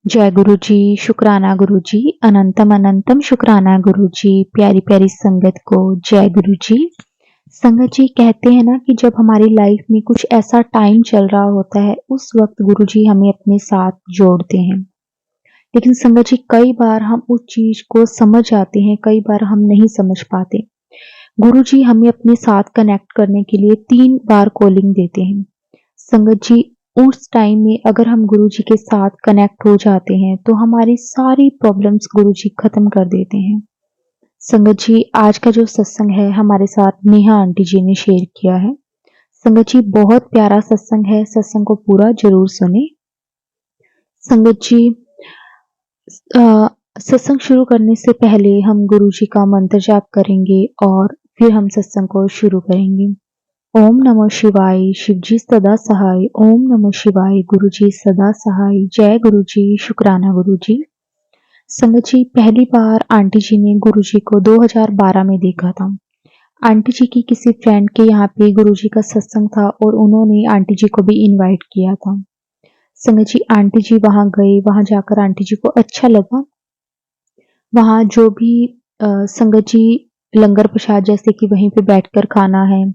जय गुरु जी, शुक्राना गुरु जी, अनंतम अनंतम शुक्राना गुरु जी, प्यारी प्यारी संगत को जय गुरु जी। संगत जी कहते हैं ना कि जब हमारी लाइफ में कुछ ऐसा टाइम चल रहा होता है, उस वक्त गुरु जी हमें अपने साथ जोड़ते हैं। लेकिन संगत जी कई बार हम उस चीज को समझ आते हैं, कई बार हम नहीं समझ पाते। गुरु जी हमें अपने साथ कनेक्ट करने के लिए 3 बार कॉलिंग देते हैं। संगत जी उस टाइम में अगर हम गुरु जी के साथ कनेक्ट हो जाते हैं तो हमारी सारी प्रॉब्लम्स गुरु जी खत्म कर देते हैं। संगत जी आज का जो सत्संग है हमारे साथ नेहा आंटी जी ने शेयर किया है। संगत जी बहुत प्यारा सत्संग है, सत्संग को पूरा जरूर सुने। संगत जी सत्संग शुरू करने से पहले हम गुरु जी का मंत्र जाप करेंगे और फिर हम सत्संग को शुरू करेंगे। ओम नमः शिवाय, शिव जी सदा सहाय। ओम नमः शिवाय, गुरु जी सदा सहाय। जय गुरु जी, शुक्राना गुरु जी। संगत जी पहली बार आंटी जी ने गुरु जी को 2012 में देखा था। आंटी जी की किसी फ्रेंड के यहाँ पे गुरु जी का सत्संग था और उन्होंने आंटी जी को भी इनवाइट किया था। संगत जी आंटी जी वहां गए, वहां जाकर आंटी जी को अच्छा लगा। वहां जो भी संगत जी लंगर प्रसाद जैसे कि वहीं पे बैठकर खाना है,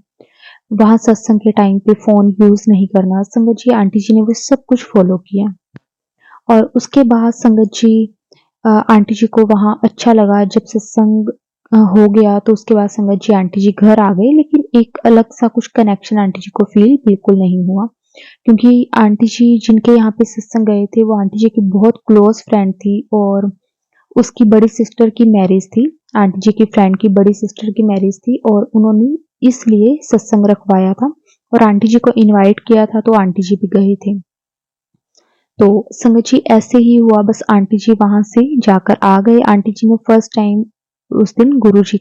वहां सत्संग के टाइम पे फोन यूज नहीं करना, संगत जी आंटी जी ने वो सब कुछ फॉलो किया। और उसके बाद संगत जी आंटी जी को वहां अच्छा लगा। जब सत्संग हो गया तो उसके बाद संगत जी आंटी जी घर आ गए, लेकिन एक अलग सा कुछ कनेक्शन आंटी जी को फील बिल्कुल नहीं हुआ, क्योंकि आंटी जी जिनके यहाँ पे सत्संग गए थे वो आंटी जी की बहुत क्लोज फ्रेंड थी और उसकी बड़ी सिस्टर की मैरिज थी। आंटी जी की फ्रेंड की बड़ी सिस्टर की मैरिज थी और उन्होंने इसलिए सत्संग रखवाया था और आंटी जी को इनवाइट किया था तो आंटी जी भी गए थे। तो संगत जी ऐसे ही हुआ, बस आंटी जी वहां से जाकर आ गए। आंटी जी ने फर्स्ट टाइम उस दिन गुरु जी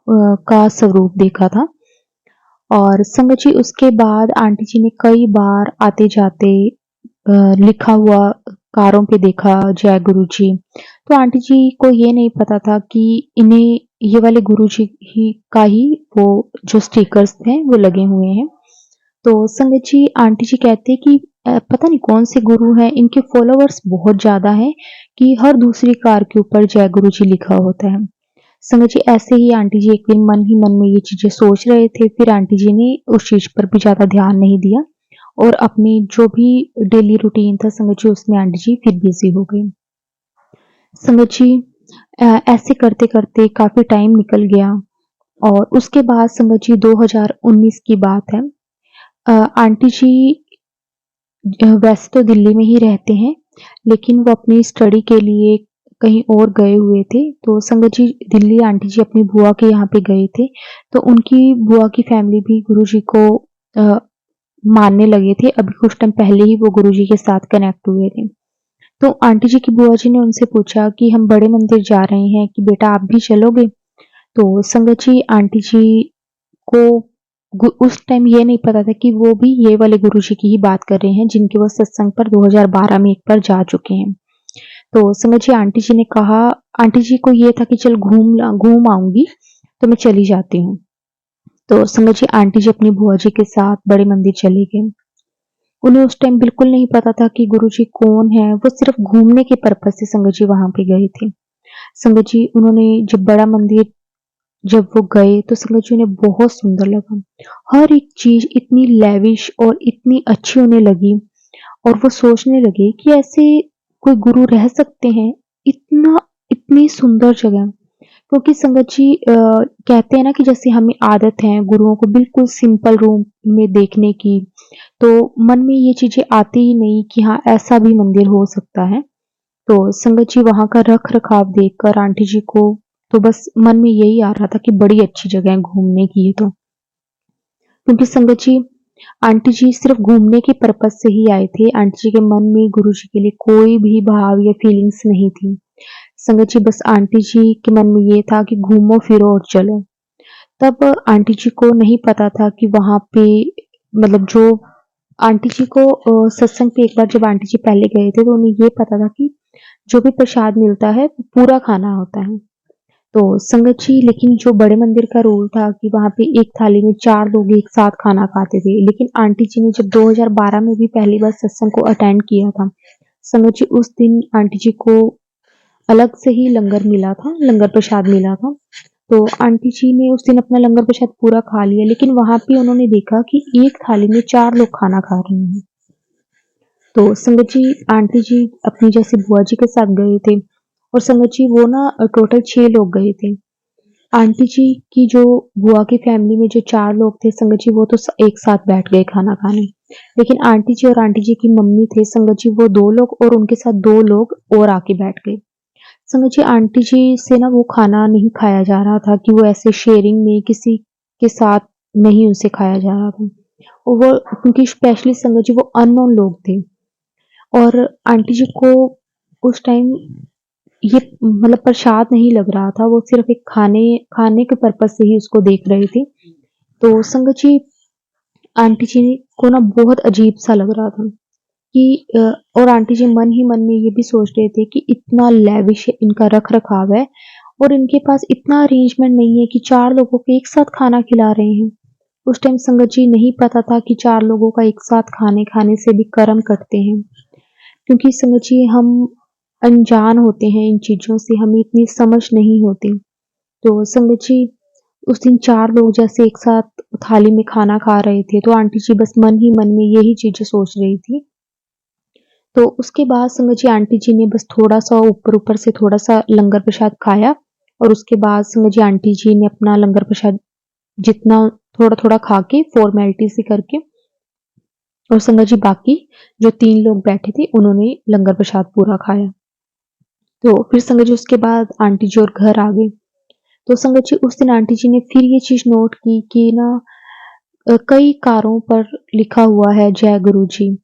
का स्वरूप देखा था। और संगत जी उसके बाद आंटी जी ने कई बार आते जाते लिखा हुआ कारों पे देखा जय गुरु जी। तो आंटी जी को ये नहीं पता था कि इन्हें ये वाले गुरु जी ही का ही वो जो स्टिकर्स थे वो लगे हुए हैं। तो संगत जी आंटी जी कहते हैं कि पता नहीं कौन से गुरु हैं, इनके फॉलोअर्स बहुत ज्यादा हैं कि हर दूसरी कार के ऊपर जय गुरु जी लिखा होता है। संगत जी ऐसे ही आंटी जी एक दिन मन ही मन में ये चीजें सोच रहे थे, फिर आंटी जी ने उस चीज पर भी ज्यादा ध्यान नहीं दिया और अपनी जो भी डेली रूटीन था संगत जी उसमें आंटी जी फिर बिजी हो गई। संगत जी ऐसे करते करते काफी टाइम निकल गया और उसके बाद संगत जी 2019 की बात है। आंटी जी वैसे तो दिल्ली में ही रहते हैं, लेकिन वो अपनी स्टडी के लिए कहीं और गए हुए थे। तो संगत जी दिल्ली आंटी जी अपनी बुआ के यहाँ पे गए थे, तो उनकी बुआ की फैमिली भी गुरु जी को मानने लगे थे। अभी कुछ टाइम पहले ही वो गुरु जी के साथ कनेक्ट हुए थे। तो आंटी जी की बुआ जी ने उनसे पूछा कि हम बड़े मंदिर जा रहे हैं कि बेटा आप भी चलोगे। तो संगत जी आंटी जी को उस टाइम ये नहीं पता था कि वो भी ये वाले गुरु जी की ही बात कर रहे हैं जिनके वो सत्संग पर 2012 में एक बार जा चुके हैं। तो संगत जी आंटी जी ने कहा, आंटी जी को ये था कि चल घूम आऊंगी तो मैं चली जाती हूँ। तो संगत जी आंटी जी अपनी बुआ जी के साथ बड़े मंदिर चले गए। उन्हें उस टाइम बिल्कुल नहीं पता था कि गुरु जी कौन है, वो सिर्फ घूमने के पर्पज से संगत जी वहां पे गए थे। संगत जी उन्होंने जब बड़ा मंदिर जब वो गए तो संगत जी उन्हें बहुत सुंदर लगा। हर एक चीज इतनी लेविश और इतनी अच्छी उन्हें लगी और वो सोचने लगे कि ऐसे कोई गुरु रह सकते हैं, इतना इतनी सुंदर जगह। क्योंकि संगत जी कहते हैं ना कि जैसे हमें आदत है गुरुओं को बिल्कुल सिंपल रूम में देखने की, तो मन में ये चीजें आती ही नहीं कि हाँ ऐसा भी मंदिर हो सकता है। तो संगत जी वहां का रख रखाव देखकर आंटी जी को तो बस मन में यही आ रहा था कि बड़ी अच्छी जगह है घूमने की ये तो। क्योंकि संगत जी आंटी जी सिर्फ घूमने के पर्पज से ही आए थे। आंटी जी के मन में गुरु जी के लिए कोई भी भाव या फीलिंग्स नहीं थी। संगत जी बस आंटी जी के मन में ये था कि घूमो फिरो और चलो। तब आंटी जी को नहीं पता था कि वहां पे मतलब जो आंटी जी को सत्संग पे एक बार जब आंटी जी पहले गए थे तो उन्हें ये पता था कि जो भी प्रसाद मिलता है वो पूरा खाना होता है। तो संगत जी लेकिन जो बड़े मंदिर का रूल था कि वहां पे एक थाली में 4 लोग एक साथ खाना खाते थे, लेकिन आंटी जी ने जब 2012 में भी पहली बार सत्संग को अटेंड किया था, संगत जी उस दिन आंटी जी को अलग से ही लंगर मिला था, लंगर प्रसाद मिला था। तो आंटी जी ने उस दिन अपना लंगर प्रसाद पूरा खा लिया, लेकिन वहाँ पे उन्होंने देखा कि एक थाली में 4 लोग खाना खा रहे हैं। तो संगत जी आंटी जी अपनी जैसे बुआ जी के साथ गए थे और संगत जी वो ना टोटल 6 लोग गए थे। आंटी जी की जो बुआ की फैमिली में जो 4 लोग थे संगत जी वो तो एक साथ बैठ गए खाना खाने। लेकिन आंटी जी और आंटी जी की मम्मी थे संगत जी वो 2 लोग और उनके साथ 2 लोग और आके बैठ गए। संगत जी आंटी जी से ना वो खाना नहीं खाया जा रहा था कि वो ऐसे शेयरिंग में किसी के साथ नहीं उसे खाया जा रहा था। और वो क्योंकि स्पेशली संगत जी वो अननोन लोग थे और आंटी जी को उस टाइम ये मतलब प्रसाद नहीं लग रहा था, वो सिर्फ एक खाने खाने के पर्पज से ही उसको देख रहे थे। तो संगत जी आंटी जी को ना बहुत अजीब सा लग रहा था कि और आंटी जी मन ही मन में ये भी सोच रहे थे कि इतना लेविश इनका रख रखाव है और इनके पास इतना अरेंजमेंट नहीं है कि 4 लोगों को एक साथ खाना खिला रहे हैं। उस टाइम संगत जी नहीं पता था कि 4 लोगों का एक साथ खाने खाने से भी कर्म कटते हैं, क्योंकि संगत जी हम अनजान होते हैं इन चीज़ों से, हमें इतनी समझ नहीं होती। तो संगत जी उस दिन 4 लोग जैसे एक साथ थाली में खाना खा रहे थे, तो आंटी जी बस मन ही मन में यही चीज़ें सोच रही थी। तो उसके बाद संगत जी आंटी जी ने बस थोड़ा-सा ऊपर-ऊपर से थोड़ा-सा लंगर प्रसाद खाया और उसके बाद संगत जी आंटी जी ने अपना लंगर प्रसाद जितना थोड़ा-थोड़ा खा के फॉर्मेलिटी सी करके और संगत जी बाकी जो 3 लोग बैठे थे उन्होंने लंगर प्रसाद पूरा खाया। तो फिर संगत जी उसके बाद आंटी जी और घर आ गए। तो संगत जी उस दिन आंटी जी ने फिर ये चीज़ नोट की कि ना कई कारों पर लिखा हुआ है जय गुरु जी।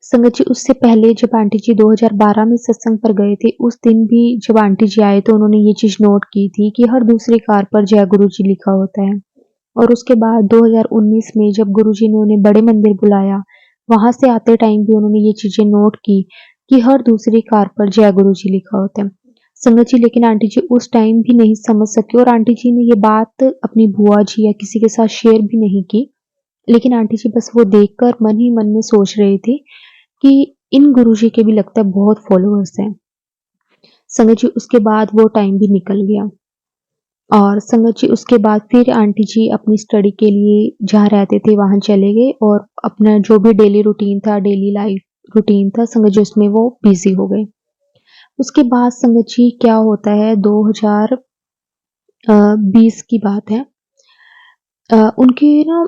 संगत जी उससे पहले जब आंटी जी 2012 में सत्संग पर गए थे, उस दिन भी जब आंटी जी आए तो उन्होंने ये चीज़ नोट की थी कि हर दूसरी कार पर जय गुरु जी लिखा होता है। और उसके बाद 2019 में जब गुरु जी ने उन्हें बड़े मंदिर बुलाया, वहाँ से आते टाइम भी उन्होंने ये चीज़ें नोट की कि हर दूसरी कार पर जय गुरु जी लिखा होता है। संगत जी लेकिन आंटी जी उस टाइम भी नहीं समझ सके और आंटी जी ने ये बात अपनी बुआ जी या किसी के साथ शेयर भी नहीं की। लेकिन आंटी जी बस वो देखकर मन ही मन में सोच रही थी कि इन गुरुजी के भी लगता है बहुत फॉलोअर्स हैं। संगत जी उसके बाद वो टाइम भी निकल गया और संगत जी उसके बाद फिर आंटी जी अपनी स्टडी के लिए जहाँ रहते थे वहाँ चले गए और अपना जो भी डेली रूटीन था, डेली लाइफ रूटीन था संगत जी उसमें वो बिज़ी हो गए। उसके बाद संगत जी क्या होता है 2020 की बात है। उनकी ना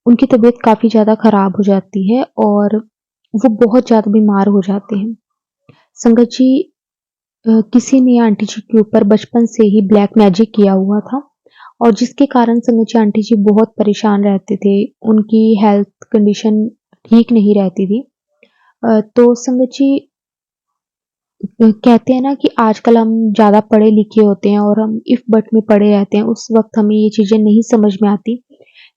उनकी तबीयत काफ़ी ज़्यादा ख़राब हो जाती है और वो बहुत ज़्यादा बीमार हो जाते हैं। संगत जी किसी ने आंटी जी के ऊपर बचपन से ही ब्लैक मैजिक किया हुआ था और जिसके कारण संगत जी आंटी जी बहुत परेशान रहते थे। उनकी हेल्थ कंडीशन ठीक नहीं रहती थी। तो संगत जी कहते हैं ना कि आजकल हम ज़्यादा पढ़े लिखे होते हैं और हम इफ़ बट में पड़े रहते हैं, उस वक़्त हमें ये चीज़ें नहीं समझ में आती।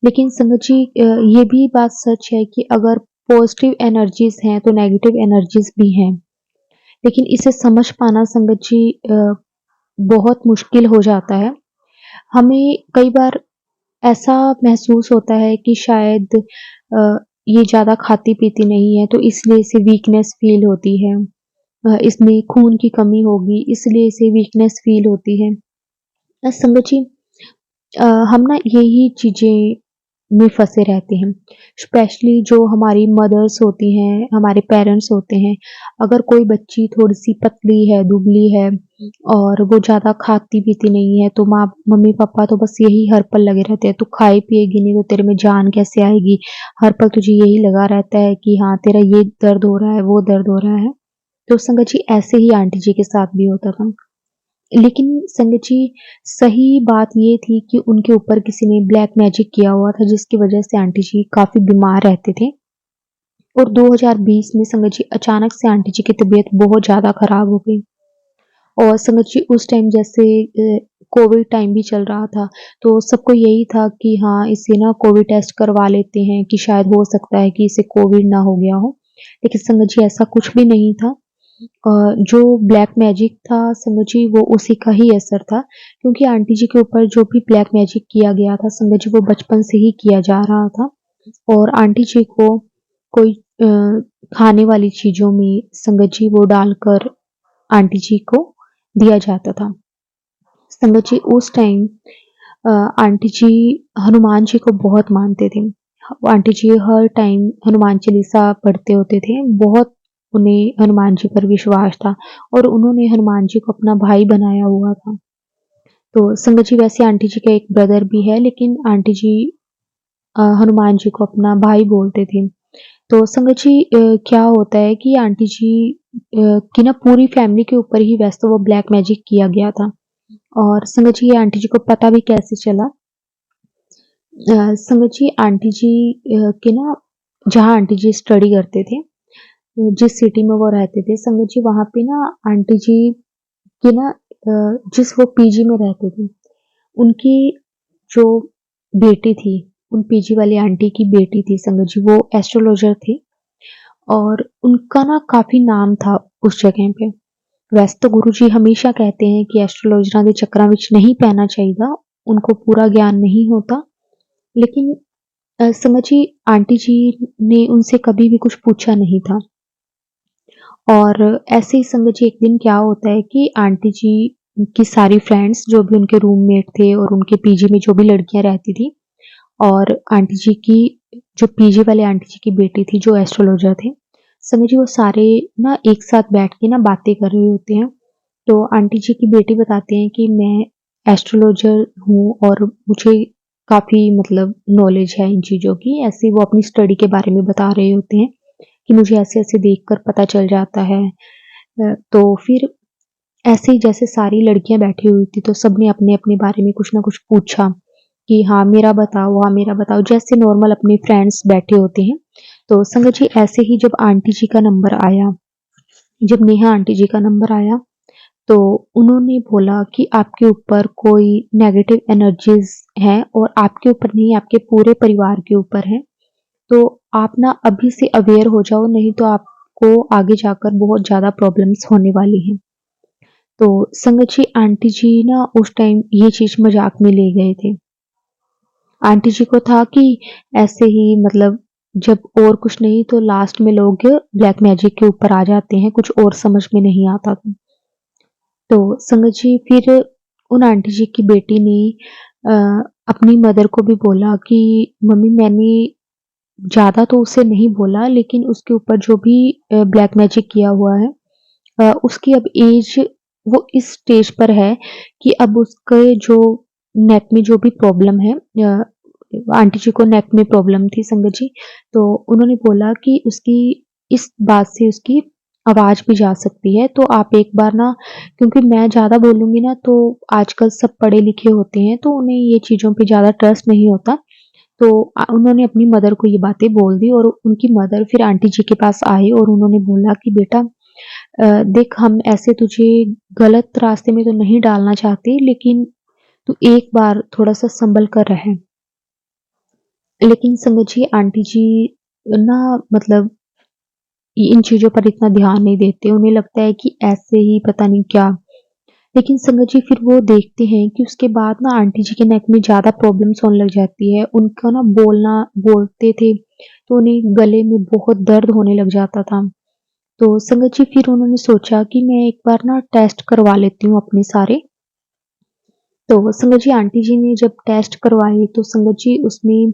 लेकिन संगत जी ये भी बात सच है कि अगर पॉज़िटिव एनर्जीज़ हैं, तो नेगेटिव एनर्जीज़ भी हैं। लेकिन इसे समझ पाना संगत जी बहुत मुश्किल हो जाता है। हमें कई बार ऐसा महसूस होता है कि शायद ये ज़्यादा खाती-पीती नहीं है, तो इसलिए इसे वीकनेस फ़ील होती है। इसमें खून की कमी होगी, इसलिए इसे वीकनेस फ़ील होती है। संगत जी हम ना यही चीज़ें में फँसे रहते हैं। स्पेशली जो हमारी मदर्स होती हैं, हमारे पेरेंट्स होते हैं, अगर कोई बच्ची थोड़ी-सी पतली है, दुबली है और वो ज़्यादा खाती-पीती नहीं है, तो माँ मम्मी-पापा तो बस यही हर पल लगे रहते हैं, "तू खाएगी-पिएगी नहीं तो तेरे में जान कैसे आएगी? हर पल तुझे यही लगा रहता है कि हाँ, तेरा ये दर्द हो रहा है, वो दर्द हो रहा है।" तो संगत जी ऐसे ही आंटी जी के साथ भी होता था। लेकिन संगत जी सही बात ये थी कि उनके ऊपर किसी ने ब्लैक मैजिक किया हुआ था जिसकी वजह से आंटी जी काफ़ी बीमार रहते थे और 2020 में संगत जी अचानक से आंटी जी की तबीयत बहुत ज़्यादा ख़राब हो गई और संगत जी उस टाइम जैसे कोविड टाइम भी चल रहा था, तो सबको यही था कि हाँ, इसे ना कोविड टेस्ट करवा लेते हैं कि शायद हो सकता है कि इसे कोविड ना हो गया हो। लेकिन संगत जी ऐसा कुछ भी नहीं था। जो ब्लैक मैजिक था संगत जी वो उसी का ही असर था क्योंकि आंटी जी के ऊपर जो भी ब्लैक मैजिक किया गया था संगत जी वो बचपन से ही किया जा रहा था और आंटी जी को कोई खाने वाली चीज़ों में संगत जी वो डालकर आंटी जी को दिया जाता था। संगत जी उस टाइम आंटी जी हनुमान जी को बहुत मानते थे। आंटी जी हर टाइम हनुमान चालीसा पढ़ते होते थे। बहुत उन्हें हनुमान जी पर विश्वास था और उन्होंने हनुमान जी को अपना भाई बनाया हुआ था। तो संगत जी वैसे आंटी जी का एक ब्रदर भी है, लेकिन आंटी जी हनुमान जी को अपना भाई बोलते थे। तो संगत जी क्या होता है कि आंटी जी की ना पूरी फैमिली के ऊपर ही वैसे तो वो ब्लैक मैजिक किया गया था और संगत जी ये आंटी जी को पता भी कैसे चला। संगत जी आंटी जी के ना जहाँ आंटी जी स्टडी करते थे, जिस सिटी में वो रहते थे संगत जी वहाँ पे ना आंटी जी के ना जिस वो पीजी में रहते थे, उनकी जो बेटी थी, उन पीजी वाली आंटी की बेटी थी संगत जी, वो एस्ट्रोलॉजर थी और उनका ना काफ़ी नाम था उस जगह पे। वैसे तो गुरुजी हमेशा कहते हैं कि एस्ट्रोलॉजरां दे चक्करां विच नहीं पैना चाहिदा, उनको पूरा ज्ञान नहीं होता। लेकिन समझिए आंटी जी ने उनसे कभी भी कुछ पूछा नहीं था और ऐसे ही संगत जी एक दिन क्या होता है कि आंटी जी की सारी फ्रेंड्स जो भी उनके रूममेट थे और उनके पीजी में जो भी लड़कियां रहती थी और आंटी जी की जो पीजी वाले आंटी जी की बेटी थी जो एस्ट्रोलॉजर थे, संगत जी वो सारे ना एक साथ बैठ के ना बातें कर रहे होते हैं। तो आंटी जी की बेटी बताते हैं कि मैं एस्ट्रोलॉजर हूँ और मुझे काफ़ी मतलब नॉलेज है इन चीज़ों की। ऐसे वो अपनी स्टडी के बारे में बता रहे होते हैं कि मुझे ऐसे-ऐसे देखकर पता चल जाता है। तो फिर ऐसे ही जैसे सारी लड़कियाँ बैठी हुई थी तो सबने अपने-अपने बारे में कुछ ना कुछ पूछा कि हाँ, मेरा बताओ, हाँ, मेरा बताओ, जैसे नॉर्मल अपने फ्रेंड्स बैठे होते हैं। तो संगत जी ऐसे ही जब आंटी जी का नंबर आया, जब नेहा आंटी जी का नंबर आया तो उन्होंने बोला कि आपके ऊपर कोई नेगेटिव एनर्जीज़ हैं और आपके ऊपर नहीं, आपके पूरे परिवार के ऊपर हैं। तो आप ना अभी से अवेयर हो जाओ, नहीं तो आपको आगे जाकर बहुत ज़्यादा प्रॉब्लम्स होने वाली हैं। तो संगत जी आंटी जी ना उस टाइम ये चीज़ मज़ाक में ले गए थे। आंटी जी को था कि ऐसे ही मतलब जब और कुछ नहीं तो लास्ट में लोग ब्लैक मैजिक के ऊपर आ जाते हैं, कुछ और समझ में नहीं आता था। तो संगत जी फिर उन आंटी जी की बेटी ने अपनी मदर को भी बोला कि मम्मी मैंने ज़्यादा तो उसे नहीं बोला लेकिन उसके ऊपर जो भी ब्लैक मैजिक किया हुआ है उसकी अब एज वो इस स्टेज पर है कि अब उसके जो नेक में जो भी प्रॉब्लम है आंटी जी को नेक में प्रॉब्लम थी संगत जी, तो उन्होंने बोला कि उसकी इस बात से उसकी आवाज़ भी जा सकती है, तो आप एक बार ना क्योंकि मैं ज़्यादा बोलूँगी ना तो आजकल सब पढ़े-लिखे होते हैं, तो उन्हें ये चीज़ों पे ज़्यादा ट्रस्ट नहीं होता। तो उन्होंने अपनी मदर को ये बातें बोल दी और उनकी मदर फिर आंटी जी के पास आई और उन्होंने बोला कि बेटा देख हम ऐसे तुझे गलत रास्ते में तो नहीं डालना चाहते, लेकिन तू एक बार थोड़ा-सा सँभल कर रह। लेकिन संगत जी आंटी जी ना मतलब इन चीज़ों पर इतना ध्यान नहीं देते, उन्हें लगता है कि ऐसे ही पता नहीं क्या। लेकिन संगत जी फिर वो देखते हैं कि उसके बाद ना आंटी जी के नेक में ज़्यादा प्रॉब्लम्स होने लग जाती है। उनका ना बोलना बोलते थे, तो उन्हें गले में बहुत दर्द होने लग जाता था। तो संगत जी फिर उन्होंने सोचा कि मैं एक बार ना टेस्ट करवा लेती हूँ अपने सारे। तो संगत जी आंटी जी ने जब टेस्ट करवाए तो संगत जी उसमें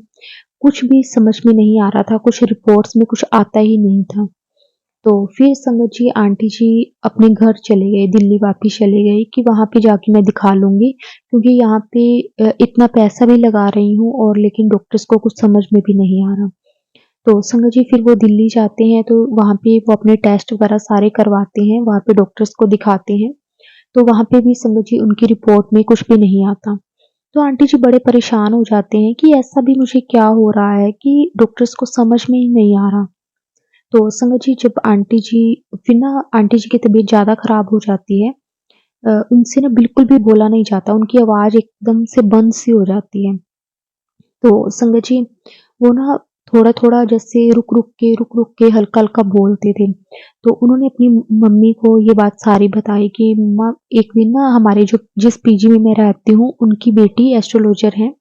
कुछ भी समझ में नहीं आ रहा था, कुछ रिपोर्ट्स में कुछ आता ही नहीं था। तो फिर संगत जी आंटी जी अपने घर चले गए, दिल्ली वापिस चले गए कि वहाँ पे जाके मैं दिखा लूँगी क्योंकि यहाँ पे इतना पैसा भी लगा रही हूँ और लेकिन डॉक्टर्स को कुछ समझ में भी नहीं आ रहा। तो संगत जी फिर वो दिल्ली जाते हैं तो वहाँ पे वो अपने टेस्ट वगैरह सारे करवाते हैं, वहाँ पे डॉक्टर्स को दिखाते हैं। तो वहाँ पे भी संगत जी उनकी रिपोर्ट में कुछ भी नहीं आता। तो आंटी जी बड़े परेशान हो जाते हैं कि ऐसा भी मुझे क्या हो रहा है कि डॉक्टर्स को समझ में ही नहीं आ रहा। तो संगत जी जब आंटी जी फिर ना आंटी जी की तबीयत ज़्यादा खराब हो जाती है उनसे ना बिल्कुल भी बोला नहीं जाता, उनकी आवाज़ एकदम से बंद सी हो जाती है। तो संगत जी वो ना थोड़ा-थोड़ा जैसे रुक-रुक के हल्का-हल्का बोलते थे। तो उन्होंने अपनी मम्मी को ये बात सारी बताई कि मम्मा एक दिन ना हमारे जो जिस पीजी में मैं रहती हूँ, उनकी बेटी एस्ट्रोलॉजर है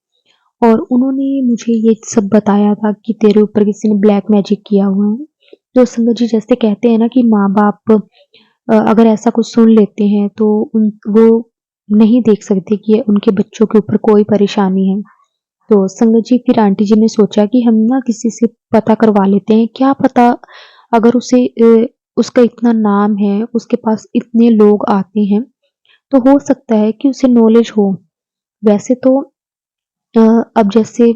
और उन्होंने मुझे ये सब बताया था कि तेरे ऊपर किसी ने ब्लैक मैजिक किया हुआ है। तो संगत जी जैसे कहते हैं ना कि माँ-बाप अगर ऐसा कुछ सुन लेते हैं तो उन वो नहीं देख सकते कि उनके बच्चों के ऊपर कोई परेशानी है। तो संगत जी फिर आंटी जी ने सोचा कि हम ना किसी से पता करवा लेते हैं, क्या पता अगर उसका इतना नाम है, उसके पास इतने लोग आते हैं, तो हो सकता है कि उसे नॉलेज हो। वैसे तो अ, अब जैसे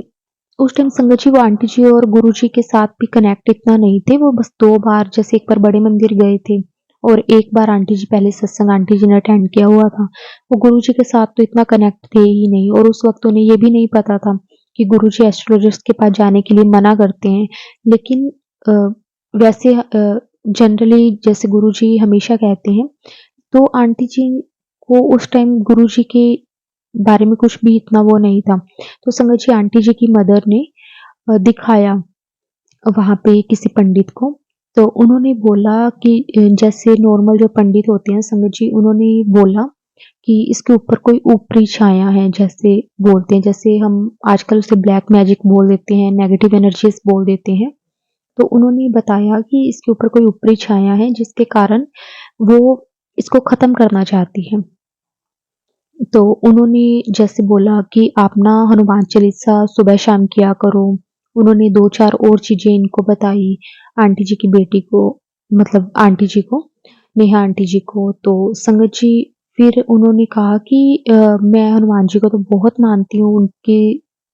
उस टाइम संगत जी वो आंटी जी और गुरुजी के साथ भी कनेक्ट इतना नहीं थे, वो बस 2 बार जैसे एक बार बड़े मंदिर गए थे और एक बार आंटी जी पहले सत्संग आंटी जी ने अटेंड किया हुआ था। वो गुरुजी के साथ तो इतना कनेक्ट थे ही नहीं और उस वक़्त उन्हें ये भी नहीं पता था कि गुरुजी एस्ट्रोलॉजिस्ट के पास जाने के लिए मना करते हैं। लेकिन अ, वैसे जनरली जैसे गुरुजी हमेशा कहते हैं, तो आंटी जी को उस टाइम गुरुजी के बारे में कुछ भी इतना वो नहीं था। तो संगत जी आंटी जी की मदर ने दिखाया वहाँ पे किसी पंडित को, तो उन्होंने बोला कि जैसे नॉर्मल जो पंडित होते हैं संगत जी उन्होंने बोला कि इसके ऊपर कोई ऊपरी छाया है जैसे बोलते हैं, जैसे हम आजकल उसे ब्लैक मैजिक बोल देते हैं, नेगेटिव एनर्जीज़ बोल देते हैं। तो उन्होंने बताया कि इसके ऊपर कोई ऊपरी छाया है जिसके कारण वो इसको ख़त्म करना चाहती है। तो उन्होंने जैसे बोला कि आप ना हनुमान चालीसा सुबह-शाम किया करो। उन्होंने 2-4 और चीज़ें इनको बताई, आंटी जी की बेटी को मतलब आंटी जी को, नेहा आंटी जी को। तो संगत जी फिर उन्होंने कहा कि मैं हनुमान जी को तो बहुत मानती हूँ,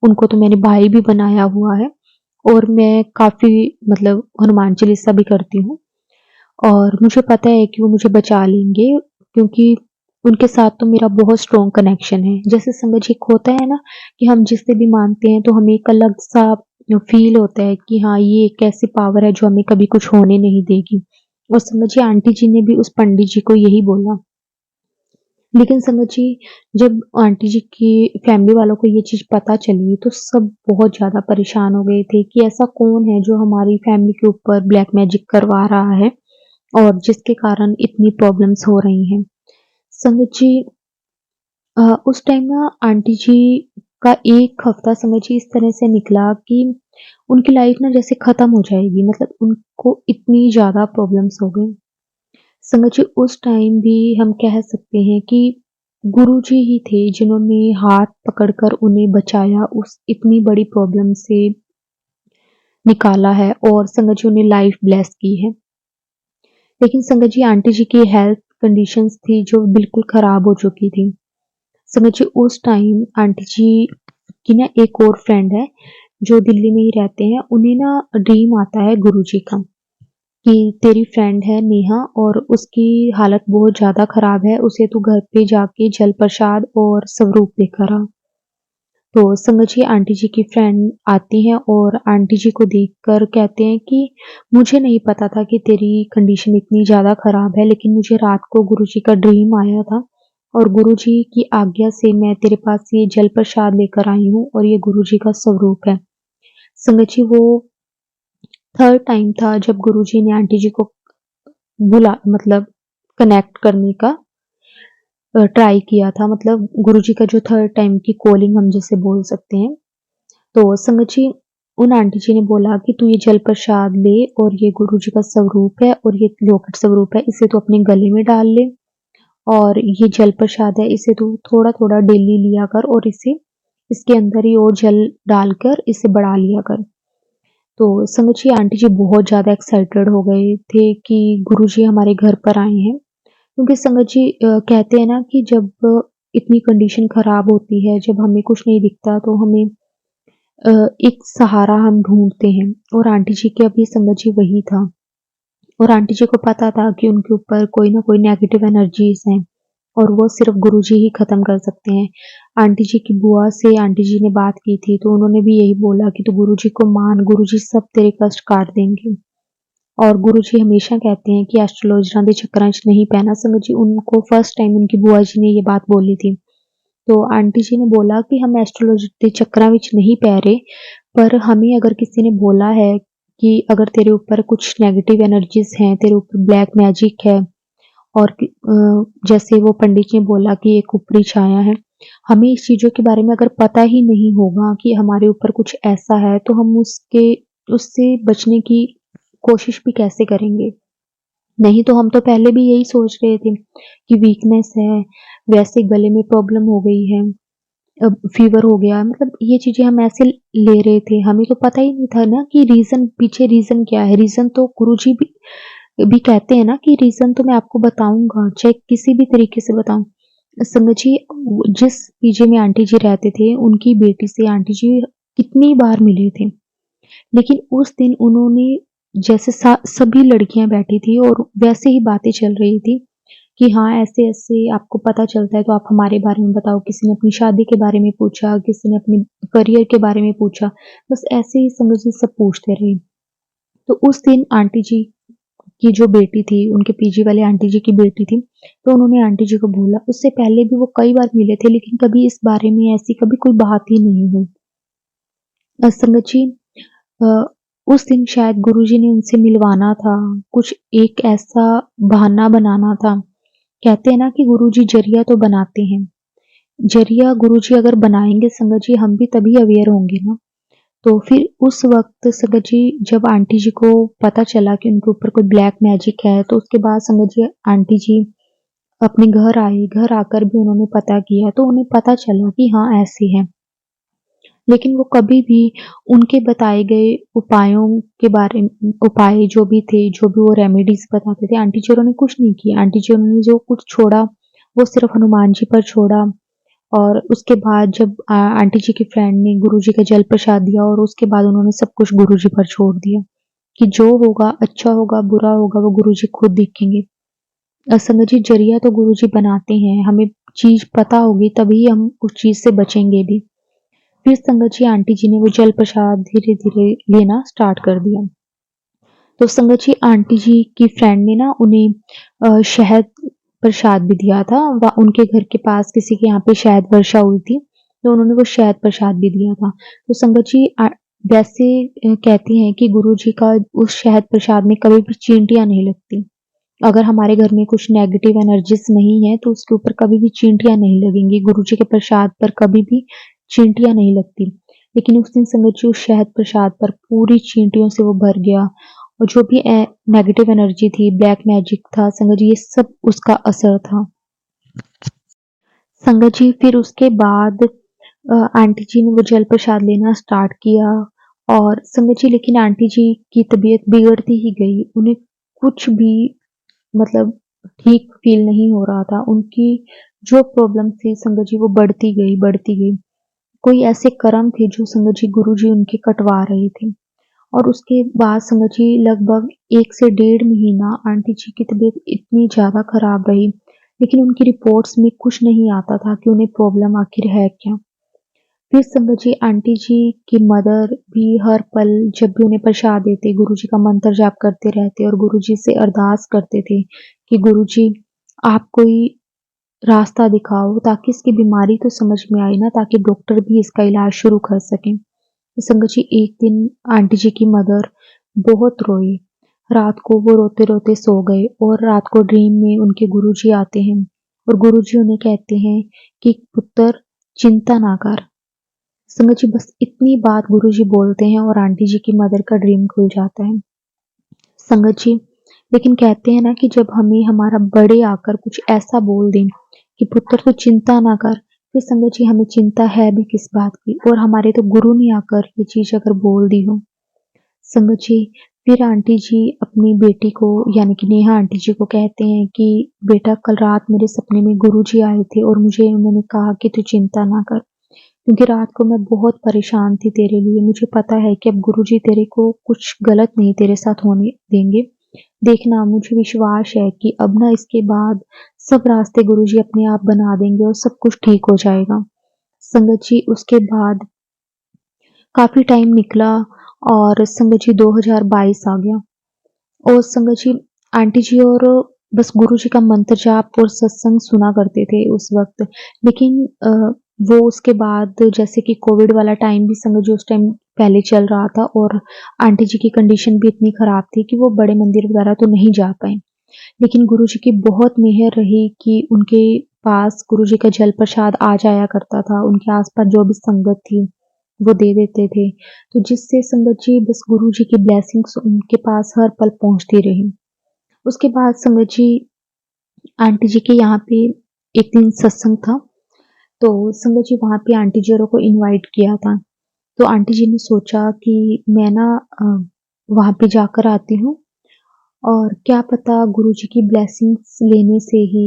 उनको तो मैंने भाई भी बनाया हुआ है और मैं काफ़ी मतलब हनुमान चालीसा भी करती हूँ। और मुझे पता है कि वो मुझे बचा लेंगे क्योंकि उनके साथ तो मेरा बहुत स्ट्रॉन्ग कनेक्शन है। जैसे संगत जी एक होता है ना कि हम जिससे भी मानते हैं तो हमें एक अलग-सा फ़ील होता है कि हाँ, ये एक ऐसी पावर है जो हमें कभी कुछ होने नहीं देगी। और संगत जी आंटी जी ने भी उस पंडित जी को यही बोला। लेकिन संगत जी जब आंटी जी की फैमिली वालों को ये चीज़ पता चली तो सब बहुत ज़्यादा परेशान हो गए थे कि ऐसा कौन है जो हमारी फैमिली के ऊपर ब्लैक मैजिक करवा रहा है और जिसके कारण इतनी प्रॉब्लम्स हो रही हैं। संगत जी उस टाइम ना आंटी जी का 1 हफ्ता समझिए इस तरह से निकला कि उनकी लाइफ ना जैसे खत्म हो जाएगी, मतलब उनको इतनी ज़्यादा प्रॉब्लम्स हो गई। संगत जी उस टाइम भी हम कह सकते हैं कि गुरुजी ही थे जिन्होंने हाथ पकड़कर उन्हें बचाया, उस इतनी बड़ी प्रॉब्लम से निकाला है और संगत जी उन्हें लाइफ ब्लेस की है। लेकिन संगत जी आंटी जी की हेल्थ कंडीशंस थी जो बिल्कुल खराब हो चुकी थी। समझिए उस टाइम आंटी जी की ना एक और फ्रेंड है जो दिल्ली में ही रहते हैं। उन्हें ना ड्रीम आता है गुरुजी का कि तेरी फ्रेंड है नेहा और उसकी हालत बहुत ज़्यादा खराब है, उसे तू घर पे जाके जल प्रसाद और स्वरूप लेकर आ। तो समझिए आंटी जी की फ्रेंड आती हैं और आंटी जी को देखकर कहते हैं कि मुझे नहीं पता था कि तेरी कंडीशन इतनी ज़्यादा खराब है, लेकिन मुझे रात को गुरुजी का ड्रीम आया था और गुरुजी की आज्ञा से मैं तेरे पास ये जल प्रसाद लेकर आई हूँ और ये गुरुजी का स्वरूप है। संगत जी वो थर्ड टाइम था जब गुरुजी ने आंटी जी को बुला मतलब कनेक्ट करने का ट्राई किया था, मतलब गुरुजी का जो थर्ड टाइम की कॉलिंग हम जिसे बोल सकते हैं। तो संगत जी उन आंटी जी ने बोला कि तू ये जल प्रसाद ले और ये गुरुजी का स्वरूप है और ये लोकेट स्वरूप है, इसे तू अपने गले में डाल ले और ये जल प्रसाद है, इसे तू थोड़ा-थोड़ा डेली लिया कर और इसे इसके अंदर ही और जल डालकर इसे बढ़ा लिया कर। तो संगत जी आंटी जी बहुत ज़्यादा एक्साइटेड हो गए थे कि गुरुजी हमारे घर पर आए हैं। क्योंकि संगत जी कहते हैं ना कि जब इतनी कंडीशन खराब होती है, जब हमें कुछ नहीं दिखता तो हमें एक सहारा हम ढूँढते हैं और आंटी जी के अभी संगत जी वही था और आंटी जी को पता था कि उनके ऊपर कोई ना कोई नेगेटिव एनर्जीज़ हैं और वो सिर्फ़ गुरुजी ही ख़त्म कर सकते हैं। आंटी जी की बुआ से आंटी जी ने बात की थी तो उन्होंने भी यही बोला कि तू गुरुजी को मान, गुरुजी सब तेरे कष्ट काट देंगे। और गुरुजी हमेशा कहते हैं कि एस्ट्रोलॉजरां दे चक्करां च नहीं पैना। संगत जी उनको फर्स्ट टाइम उनकी बुआ जी ने ये बात बोली थी। तो आंटी जी ने बोला कि हम एस्ट्रोलॉजी के चक्करां विच नहीं पै रहे, पर हमें अगर किसी ने बोला है कि अगर तेरे ऊपर कुछ नेगेटिव एनर्जीज़ हैं, तेरे ऊपर ब्लैक मैजिक है और जैसे वो पंडित जी ने बोला कि एक ऊपरी छाया है, हमें इस चीज़ों के बारे में अगर पता ही नहीं होगा कि हमारे ऊपर कुछ ऐसा है, तो हम उससे बचने की कोशिश भी कैसे करेंगे? नहीं तो हम तो पहले भी यही सोच रहे थे कि वीकनेस है, वैसे गले में प्रॉब्लम हो गई है, अब फीवर हो गया, मतलब ये चीज़ें हम ऐसे ले रहे थे। हमें तो पता ही नहीं था ना कि रीज़न क्या है। रीज़न तो गुरुजी भी कहते हैं ना कि रीज़न तो मैं आपको बताऊँगा, चाहे किसी भी तरीके से बताऊँ। संगत जी, जिस पीजी में आंटी जी रहते थे, उनकी बेटी से आंटी जी कितनी बार मिले थे। लेकिन उस दिन उन्होंने जैसे सभी लड़कियां बैठी थी और वैसे ही बातें चल रही थी कि हाँ ऐसे ऐसे आपको पता चलता है तो आप हमारे बारे में बताओ। किसी ने अपनी शादी के बारे में पूछा, किसी ने अपने करियर के बारे में पूछा, बस ऐसे ही समझ लीजिए सब पूछते रहे। तो उस दिन आंटी जी की जो बेटी थी, उनके पीजी वाले आंटी जी की बेटी थी, तो उन्होंने आंटी जी को बोला। उससे पहले भी वो कई बार मिले थे लेकिन कभी इस बारे में ऐसी कभी कोई बात ही नहीं हुई। संगत जी, अ, उस दिन शायद गुरुजी ने उनसे मिलवाना था, कुछ एक ऐसा बहाना बनाना था। कहते हैं ना कि गुरुजी ज़रिया तो बनाते हैं। ज़रिया गुरुजी अगर बनाएँगे संगत जी, हम भी तभी अवेयर होंगे ना। तो फिर उस वक़्त संगत जी जब आंटी जी को पता चला कि उनके ऊपर कोई ब्लैक मैजिक है, तो उसके बाद संगत जी आंटी जी अपने घर आए। घर आकर भी उन्होंने पता किया, तो उन्हें पता चला कि हाँ, ऐसे है। लेकिन वो कभी भी उनके बताए गए उपाय जो भी थे, जो भी वो रेमेडीज़ बताते थे, आंटी जी ने कुछ नहीं किया। आंटी जी ने जो कुछ छोड़ा, वो सिर्फ़ हनुमान जी पर छोड़ा। और उसके बाद जब आंटी जी की फ्रेंड ने गुरुजी का जल प्रसाद दिया और उसके बाद उन्होंने सब कुछ गुरुजी पर छोड़ दिया कि जो होगा, अच्छा होगा, बुरा होगा, वो गुरुजी खुद देखेंगे। संगत जी, ज़रिया तो गुरुजी बनाते हैं, हमें चीज़ पता होगी तभी हम उस चीज़ से बचेंगे भी। फिर संगत जी आंटी जी ने वो जल प्रसाद धीरे-धीरे लेना स्टार्ट कर दिया। तो संगत जी आंटी जी की फ्रेंड ने ना उन्हें शहद प्रसाद भी दिया था। उनके घर के पास किसी के यहाँ पे शहद वर्षा हुई थी, तो उन्होंने वो शहद प्रसाद भी दिया था। तो संगत जी वैसे कहते हैं कि गुरुजी का उस शहद प्रसाद में कभी भी चींटियाँ नहीं लगती। अगर हमारे घर में कुछ नेगेटिव एनर्जीज़ नहीं है, तो उसके ऊपर कभी भी चींटियाँ नहीं लगेंगी। गुरुजी के प्रसाद पर कभी भी चींटियाँ नहीं लगती। लेकिन उस दिन संगत जी उस शहद प्रसाद पर पूरी चींटियों से वो भर गया और जो भी नेगेटिव एनर्जी थी, ब्लैक मैजिक था, संगत जी ये सब उसका असर था। संगत जी फिर उसके बाद आंटी जी ने वो जल प्रसाद लेना स्टार्ट किया और संगत जी लेकिन आंटी जी की तबीयत बिगड़ती ही गई। उन्हें कुछ भी मतलब ठीक फ़ील नहीं हो रहा था। उनकी जो प्रॉब्लम थी संगत जी वो बढ़ती गई, बढ़ती गई। कोई ऐसे कर्म थे जो संगत जी गुरुजी उनके कटवा रहे थे। और उसके बाद संगत जी लगभग 1 से डेढ़ महीना आंटी जी की तबीयत इतनी ज़्यादा खराब रही, लेकिन उनकी रिपोर्ट्स में कुछ नहीं आता था कि उन्हें प्रॉब्लम आखिर है क्या? फिर संगत जी आंटी जी की मदर भी हर पल जब भी उन्हें प्रसाद देते, गुरुजी का मंत्र जाप करते रहते और गुरुजी से अरदास करते थे कि गुरुजी आप कोई रास्ता दिखाओ ताकि इसकी बीमारी तो समझ में आए ना, ताकि डॉक्टर भी इसका इलाज शुरू कर सकें। तो संगत जी एक दिन आंटी जी की मदर बहुत रोई। रात को वो रोते-रोते सो गए और रात को ड्रीम में उनके गुरुजी आते हैं और गुरुजी उन्हें कहते हैं कि पुत्र चिंता ना कर। संगत जी बस इतनी बात गुरुजी बोलते हैं और आंटी जी की मदर का ड्रीम खुल जाता है। संगत जी लेकिन कहते हैं ना कि जब हमें हमारा बड़े आकर कुछ ऐसा बोल दें कि पुत्र तू चिंता ना कर, फिर संगत जी हमें चिंता है भी किस बात की। और हमारे तो गुरु ने आकर ये चीज़ अगर बोल दी हो। संगत जी फिर आंटी जी अपनी बेटी को यानी कि नेहा आंटी जी को कहते हैं कि बेटा कल रात मेरे सपने में गुरुजी आए थे और मुझे उन्होंने कहा कि तू चिंता ना कर, क्योंकि रात को मैं बहुत परेशान थी तेरे लिए। मुझे पता है कि अब गुरुजी तेरे को कुछ गलत नहीं तेरे साथ होने देंगे। देखना मुझे विश्वास है कि अब ना इसके बाद सब रास्ते गुरुजी अपने आप बना देंगे और सब कुछ ठीक हो जाएगा। संगत जी उसके बाद काफ़ी टाइम निकला और संगत जी 2022 आ गया और संगत जी आंटी जी और बस गुरुजी का मंत्र जाप और सत्संग सुना करते थे उस वक़्त। लेकिन वो उसके बाद जैसे कि कोविड वाला टाइम भी संगत जी उस टाइम पहले चल रहा था और आंटी जी की कंडीशन भी इतनी ख़राब थी कि वो बड़े मंदिर वगैरह तो नहीं जा पाए। लेकिन गुरुजी की बहुत मेहर रही कि उनके पास गुरुजी का जल प्रसाद आ जाया करता था। उनके आस-पास जो भी संगत थी, वो दे देते थे। तो जिससे संगत जी बस गुरु जी की ब्लेसिंग्स उनके पास हर पल पहुँचती रही। उसके बाद संगत जी आंटी जी के यहाँ पे एक दिन सत्संग था, तो संगत जी वहाँ पे आंटी जी को इनवाइट किया था। तो आंटी जी ने सोचा कि मैं ना वहाँ पे जाकर आती हूँ और क्या पता गुरुजी की ब्लेसिंग्स लेने से ही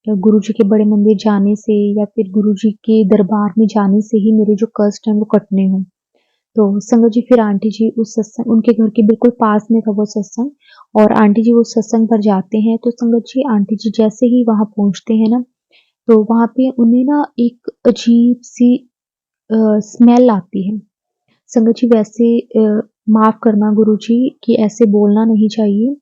या गुरुजी के बड़े मंदिर जाने से या फिर गुरुजी के दरबार में जाने से ही मेरे जो कष्ट हैं वो कटने हों। तो संगत जी फिर आंटी जी उस सत्संग उनके घर के बिल्कुल पास में था वो सत्संग और आंटी जी वो सत्संग पर जाते हैं तो संगत जी आंटी जी जैसे ही वहाँ पहुँचते हैं ना, तो वहाँ पे उन्हें ना एक अजीब-सी स्मेल आती है। संगत जी वैसे माफ़ करना गुरुजी कि ऐसे बोलना नहीं चाहिए,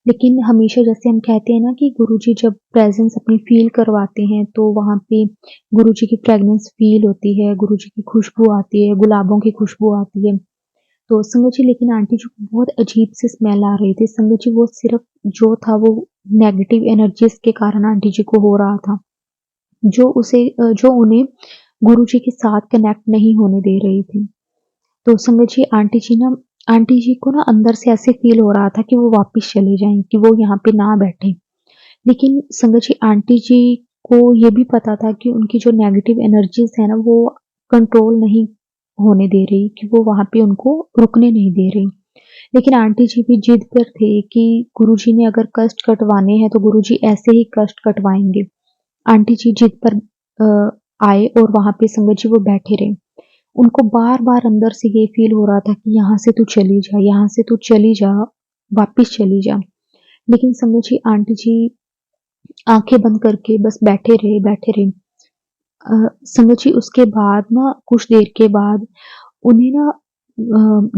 लेकिन हमेशा जैसे हम कहते हैं ना कि गुरुजी जब प्रेज़ेंस अपनी फ़ील करवाते हैं, तो वहाँ पे गुरुजी की फ्रेग्रेंस फ़ील होती है, गुरुजी की खुशबू आती है, गुलाबों की खुशबू आती है। तो संगत जी लेकिन आंटी जी को बहुत अजीब-सी स्मेल आ रही थी। संगत जी वो सिर्फ़ जो था वो नेगेटिव एनर्जीज़ के कारण आंटी जी को हो रहा था, जो उन्हें गुरुजी के साथ कनेक्ट नहीं होने दे रही थी। तो संगत जी आंटी जी को ना अंदर से ऐसे फ़ील हो रहा था कि वो वापस चले जाएँ, कि वो यहाँ पे ना बैठें। लेकिन संगत जी आंटी जी को ये भी पता था कि उनकी जो नेगेटिव एनर्जीज़ है ना वो कंट्रोल नहीं होने दे रही, कि वो वहाँ पे उनको रुकने नहीं दे रही। लेकिन आंटी जी भी ज़िद पर थे कि गुरुजी ने अगर कष्ट कटवाने हैं तो गुरुजी ऐसे ही कष्ट कटवाएँगे। आंटी जी ज़िद पर आए और वहाँ पे संगत जी वो बैठे रहे। उनको बार-बार अंदर से ये फ़ील हो रहा था कि यहाँ से तू चली जा, यहाँ से तू चली जा, वापिस चली जा। लेकिन संगत जी आंटी जी आँखें बंद करके बस बैठे रहे। संगत जी उसके बाद ना कुछ देर के बाद उन्हें ना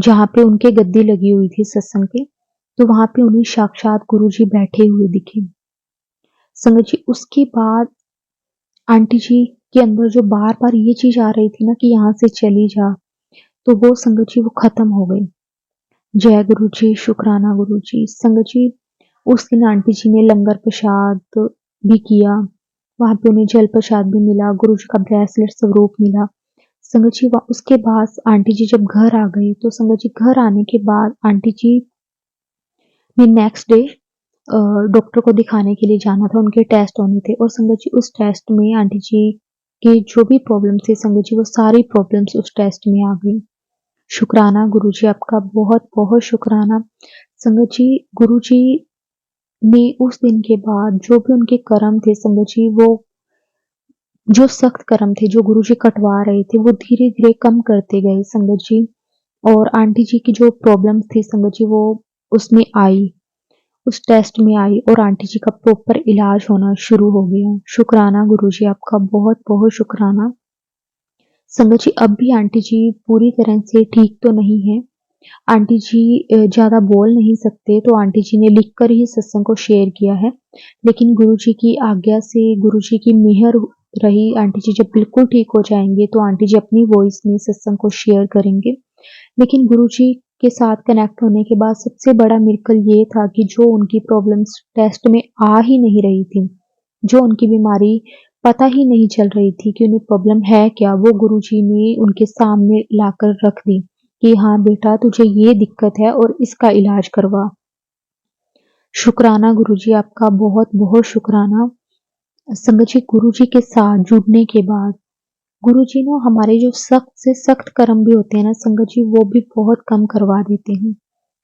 जहाँ पे उनके गद्दी लगी हुई थी सत्संग के, तो वहाँ पे उन्हें साक्षात गुरुजी बैठे हुए दिखे। संगत जी उसके बाद आंटी जी के अंदर जो बार-बार ये चीज़ आ रही थी ना कि यहाँ से चली जा, तो वो संगत जी वो खत्म हो गई। जय गुरु जी, शुक्राना गुरु जी। संगत जी उस दिन आंटी जी ने लंगर प्रसाद भी किया, वहाँ पे उन्हें जल प्रसाद भी मिला, गुरु जी का ब्रेसलेट स्वरूप मिला। संगत जी उसके बाद आंटी जी जब घर आ गई, तो संगत जी घर आने के बाद आंटी जी ने नेक्स्ट डे डॉक्टर को दिखाने के लिए जाना था, उनके टेस्ट होने थे और संगत जी उस टेस्ट में आंटी जी की जो भी प्रॉब्लम थी संगत जी वो सारी प्रॉब्लम्स उस टेस्ट में आ गई। शुक्राना गुरुजी आपका बहुत-बहुत शुक्राना। संगत जी गुरुजी ने उस दिन के बाद जो भी उनके कर्म थे संगत जी वो जो सख्त कर्म थे जो गुरुजी कटवा रहे थे वो धीरे-धीरे कम करते गए संगत जी और आंटी जी की जो प्रॉब्लम्स थी संगत जी वो उसमें आई, उस टेस्ट में आई और आंटी जी का प्रॉपर इलाज होना शुरू हो गया। शुक्राना गुरुजी आपका बहुत-बहुत शुक्राना। संगत जी अब भी आंटी जी पूरी तरह से ठीक तो नहीं है। आंटी जी ज़्यादा बोल नहीं सकते तो आंटी जी ने लिखकर ही सत्संग को शेयर किया है। लेकिन गुरुजी की आज्ञा से गुरुजी की मेहर रही आंटी जी जब बिल्कुल ठीक हो जाएँगे तो आंटी जी अपनी वॉइस में सत्संग को शेयर करेंगे। लेकिन गुरुजी के साथ कनेक्ट होने के बाद सबसे बड़ा मिरेकल ये था कि जो उनकी प्रॉब्लम्स टेस्ट में आ ही नहीं रही थी, जो उनकी बीमारी पता ही नहीं चल रही थी कि उन्हें प्रॉब्लम है क्या, वो गुरुजी ने उनके सामने लाकर रख दी कि हाँ बेटा तुझे ये दिक्कत है और इसका इलाज करवा। शुक्राना गुरुजी आपका बहुत-बहुत शुक्राना। संगत जी गुरुजी के साथ जुड़ने के बाद गुरुजी ना हमारे जो सख्त से सख्त कर्म भी होते हैं ना संगत जी वो भी बहुत कम करवा देते हैं।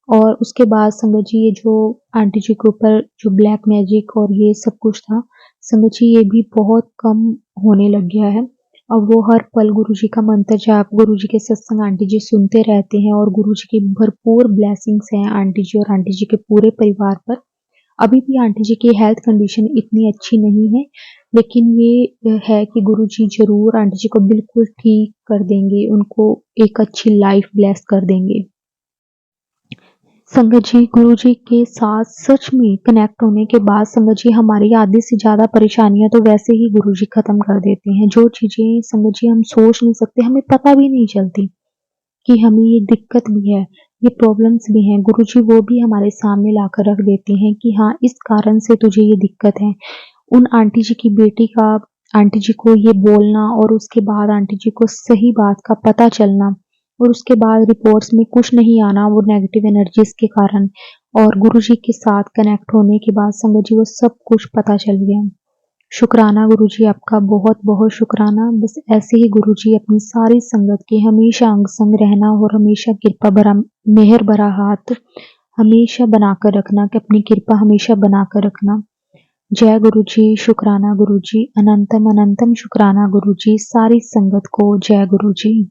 और उसके बाद संगत जी ये जो आंटी जी के ऊपर जो ब्लैक मैजिक और ये सब कुछ था, संगत जी ये भी बहुत कम होने लग गया है। अब वो हर पल गुरुजी का मंत्र जाप, गुरुजी के सत्संग आंटी जी सुनते रहते हैं और गुरुजी की भरपूर ब्लेसिंग्स हैं आंटी जी और आंटी जी के पूरे परिवार पर। अभी भी आंटी जी की हेल्थ कंडीशन इतनी अच्छी नहीं है, लेकिन ये है कि गुरुजी ज़रूर आंटी जी को बिल्कुल ठीक कर देंगे, उनको एक अच्छी लाइफ ब्लेस कर देंगे। संगत जी गुरुजी के साथ सच में कनेक्ट होने के बाद संगत जी हमारी आधी से ज़्यादा परेशानियाँ तो वैसे ही गुरुजी खत्म कर देते हैं। जो चीज़ें संगत जी हम सोच नहीं सकते, हमें पता भी नहीं चलती कि हमें ये दिक्कत भी है, ये प्रॉब्लम्स भी हैं, गुरुजी वो भी हमारे सामने लाकर रख देते हैं कि हाँ, इस कारण से तुझे ये दिक्कत है। उन आंटी जी की बेटी का आंटी जी को ये बोलना और उसके बाद आंटी जी को सही बात का पता चलना, और उसके बाद रिपोर्ट्स में कुछ नहीं आना वो नेगेटिव एनर्जीज के कारण, और गुरुजी के साथ कनेक्ट होने के बाद संगत जी वो सब कुछ पता चल गया। शुक्राना गुरुजी, आपका बहुत बहुत शुक्राना। बस ऐसे ही गुरुजी अपनी सारी संगत की हमेशा अंग संग रहना और हमेशा कृपा भरा मेहर भरा हाथ हमेशा बनाकर रखना, कि अपनी कृपा हमेशा बनाकर रखना। जय गुरुजी, शुक्राना गुरुजी, अनंतम अनंतम शुक्राना गुरुजी, सारी संगत को जय गुरुजी।